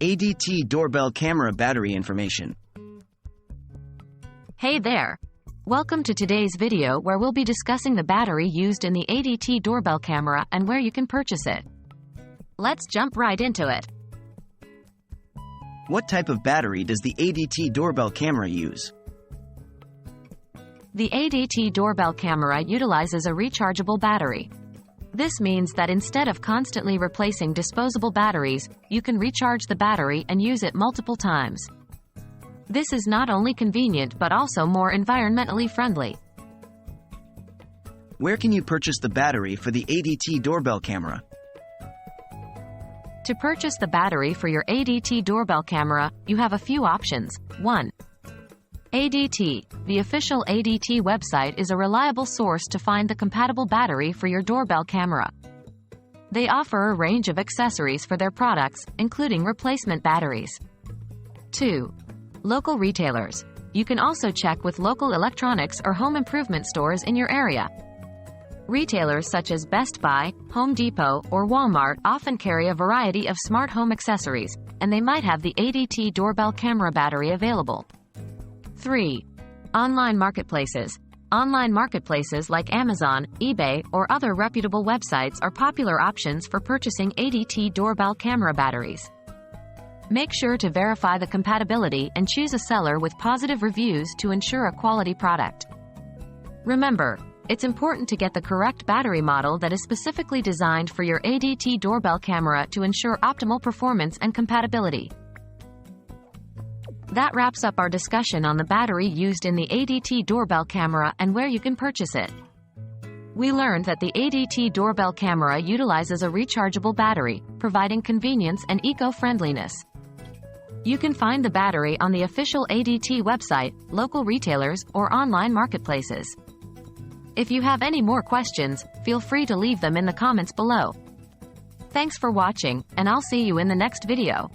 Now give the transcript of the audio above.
ADT Doorbell camera battery information. Hey there! Welcome to today's video where we'll be discussing the battery used in the ADT Doorbell camera and where you can purchase it. Let's jump right into it. What type of battery does the ADT Doorbell camera use? The ADT Doorbell camera utilizes a rechargeable battery. This means that instead of constantly replacing disposable batteries, you can recharge the battery and use it multiple times. This is not only convenient but also more environmentally friendly. Where can you purchase the battery for the ADT Doorbell camera? To purchase the battery for your ADT Doorbell camera, you have a few options. 1. ADT. The official ADT website is a reliable source to find the compatible battery for your doorbell camera. They offer a range of accessories for their products, including replacement batteries. 2. Local retailers. You can also check with local electronics or home improvement stores in your area. Retailers such as Best Buy, Home Depot, or Walmart often carry a variety of smart home accessories, and they might have the ADT Doorbell camera battery available. 3. Online marketplaces. Online marketplaces like Amazon, eBay, or other reputable websites are popular options for purchasing ADT Doorbell camera batteries. Make sure to verify the compatibility and choose a seller with positive reviews to ensure a quality product. Remember, it's important to get the correct battery model that is specifically designed for your ADT Doorbell camera to ensure optimal performance and compatibility. That wraps up our discussion on the battery used in the ADT Doorbell camera and where you can purchase it. We learned that the ADT Doorbell camera utilizes a rechargeable battery, providing convenience and eco-friendliness. You can find the battery on the official ADT website, local retailers, or online marketplaces. If you have any more questions, feel free to leave them in the comments below. Thanks for watching, and I'll see you in the next video.